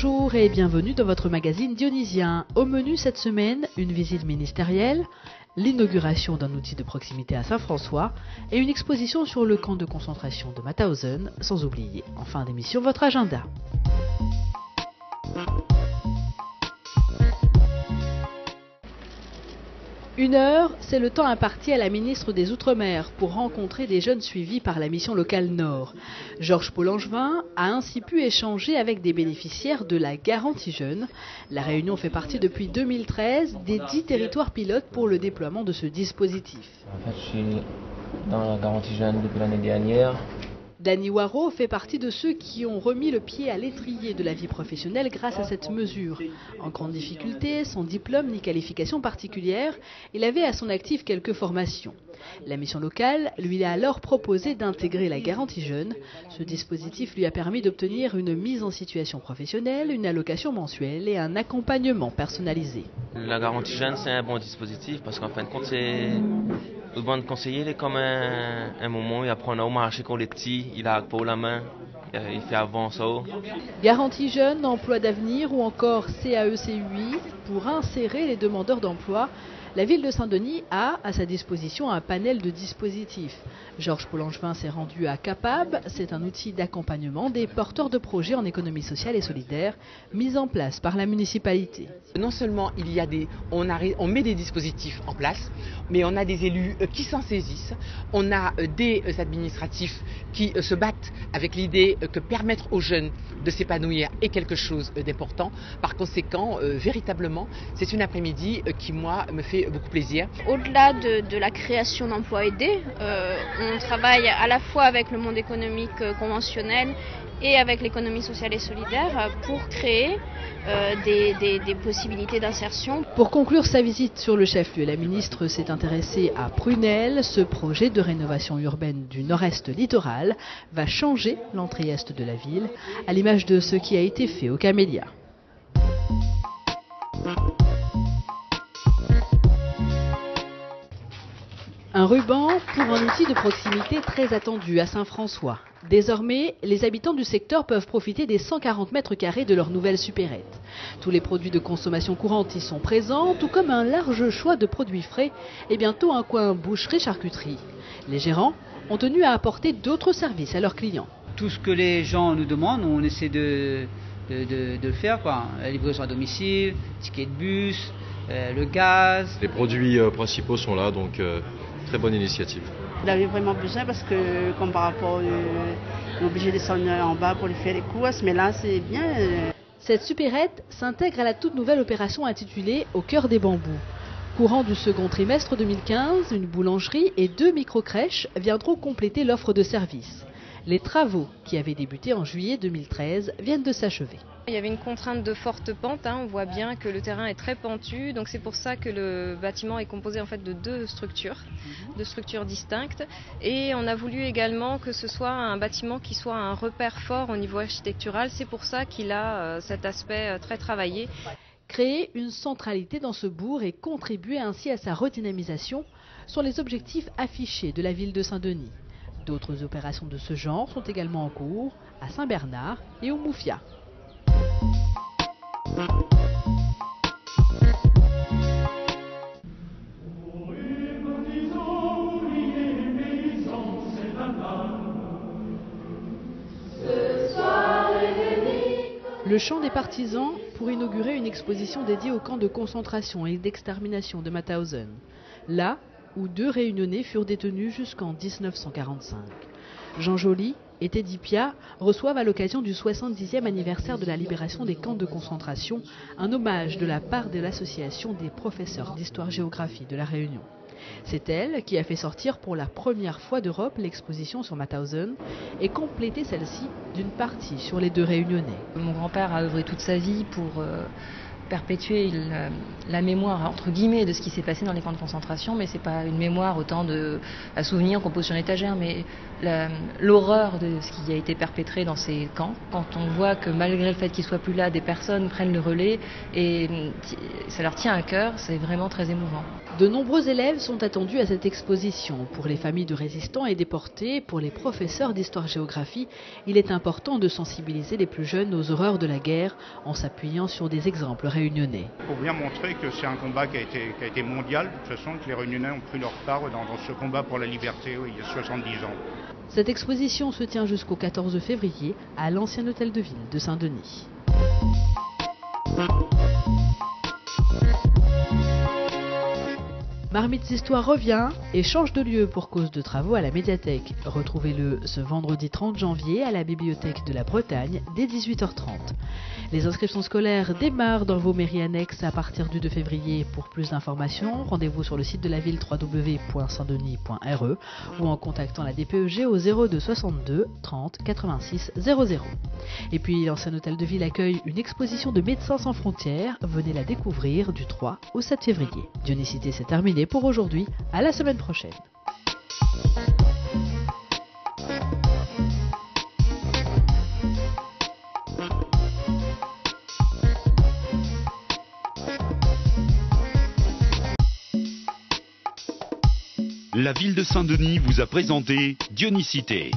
Bonjour et bienvenue dans votre magazine Dionysien. Au menu cette semaine, une visite ministérielle, l'inauguration d'un outil de proximité à Saint-François et une exposition sur le camp de concentration de Mauthausen, sans oublier, en fin d'émission, votre agenda. Une heure, c'est le temps imparti à la ministre des Outre-mer pour rencontrer des jeunes suivis par la mission locale Nord. Georges Paul-Angevin a ainsi pu échanger avec des bénéficiaires de la Garantie Jeunes. La Réunion fait partie depuis 2013 des 10 territoires pilotes pour le déploiement de ce dispositif. En fait, je suis dans la Garantie Jeunes depuis l'année dernière. Dany Waro fait partie de ceux qui ont remis le pied à l'étrier de la vie professionnelle grâce à cette mesure. En grande difficulté, sans diplôme ni qualification particulière, il avait à son actif quelques formations. La mission locale lui a alors proposé d'intégrer la Garantie Jeunes. Ce dispositif lui a permis d'obtenir une mise en situation professionnelle, une allocation mensuelle et un accompagnement personnalisé. La Garantie Jeunes, c'est un bon dispositif parce qu'en fin de compte, le bon conseiller, il est comme un moment où il apprend à marcher quand les petits, il a pour la main, il fait avant ça. Garantie Jeunes, emploi d'avenir ou encore CAECUI pour insérer les demandeurs d'emploi. La ville de Saint-Denis a à sa disposition un panel de dispositifs. Georges Paul-Angevin s'est rendu à Capab. C'est un outil d'accompagnement des porteurs de projets en économie sociale et solidaire mis en place par la municipalité. Non seulement on met des dispositifs en place, mais on a des élus qui s'en saisissent. On a des administratifs qui se battent avec l'idée que permettre aux jeunes de s'épanouir est quelque chose d'important. Par conséquent, véritablement, c'est une après-midi qui, moi, me fait beaucoup plaisir. Au-delà de la création d'emplois aidés, on travaille à la fois avec le monde économique conventionnel et avec l'économie sociale et solidaire pour créer des possibilités d'insertion. Pour conclure sa visite sur le chef-lieu, la ministre s'est intéressée à Prunel. Ce projet de rénovation urbaine du nord-est littoral va changer l'entrée est de la ville, à l'image de ce qui a été fait au Camélia. Un ruban pour un outil de proximité très attendu à Saint-François. Désormais, les habitants du secteur peuvent profiter des 140 mètres carrés de leur nouvelle supérette. Tous les produits de consommation courante y sont présents, tout comme un large choix de produits frais et bientôt un coin boucherie-charcuterie. Les gérants ont tenu à apporter d'autres services à leurs clients. Tout ce que les gens nous demandent, on essaie de le faire, quoi. La livraison à domicile, ticket de bus, le gaz. Les produits principaux sont là, donc très bonne initiative. Il avait vraiment besoin parce que, comme par rapport, on est obligé de descendre en bas pour lui faire les courses, mais là c'est bien. Cette supérette s'intègre à la toute nouvelle opération intitulée Au cœur des bambous. Courant du second trimestre 2015, une boulangerie et 2 micro-crèches viendront compléter l'offre de services. Les travaux, qui avaient débuté en juillet 2013, viennent de s'achever. Il y avait une contrainte de forte pente, on voit bien que le terrain est très pentu, donc c'est pour ça que le bâtiment est composé en fait de deux structures distinctes. Et on a voulu également que ce soit un bâtiment qui soit un repère fort au niveau architectural, c'est pour ça qu'il a cet aspect très travaillé. Créer une centralité dans ce bourg et contribuer ainsi à sa redynamisation sont les objectifs affichés de la ville de Saint-Denis. D'autres opérations de ce genre sont également en cours à Saint-Bernard et au Moufia. Le chant des partisans pour inaugurer une exposition dédiée au camp de concentration et d'extermination de Mauthausen. Là où 2 Réunionnais furent détenus jusqu'en 1945. Jean Joly et Teddy Pia reçoivent à l'occasion du 70e anniversaire de la libération des camps de concentration un hommage de la part de l'association des professeurs d'histoire-géographie de la Réunion. C'est elle qui a fait sortir pour la première fois d'Europe l'exposition sur Mauthausen et complété celle-ci d'une partie sur les 2 Réunionnais. Mon grand-père a œuvré toute sa vie perpétuer la mémoire entre guillemets de ce qui s'est passé dans les camps de concentration, mais c'est pas une mémoire autant à souvenir qu'on pose sur une étagère, mais l'horreur de ce qui a été perpétré dans ces camps. Quand on voit que malgré le fait qu'ils soient plus là, des personnes prennent le relais et ça leur tient à cœur, c'est vraiment très émouvant. De nombreux élèves sont attendus à cette exposition. Pour les familles de résistants et déportés, pour les professeurs d'histoire-géographie, il est important de sensibiliser les plus jeunes aux horreurs de la guerre en s'appuyant sur des exemples réunionnais. Il faut bien montrer que c'est un combat qui a été mondial, de toute façon, que les Réunionnais ont pris leur part dans ce combat pour la liberté il y a 70 ans. Cette exposition se tient jusqu'au 14 février à l'ancien hôtel de ville de Saint-Denis. Marmites Histoire revient et change de lieu pour cause de travaux à la médiathèque. Retrouvez-le ce vendredi 30 janvier à la bibliothèque de la Bretagne dès 18h30. Les inscriptions scolaires démarrent dans vos mairies annexes à partir du 2 février. Pour plus d'informations, rendez-vous sur le site de la ville www.saintdenis.re ou en contactant la DPEG au 02 62 30 86 00. Et puis l'ancien hôtel de ville accueille une exposition de Médecins sans frontières. Venez la découvrir du 3 au 7 février. Dionicité, c'est terminé pour aujourd'hui, à la semaine prochaine. La ville de Saint-Denis vous a présenté Dionicité.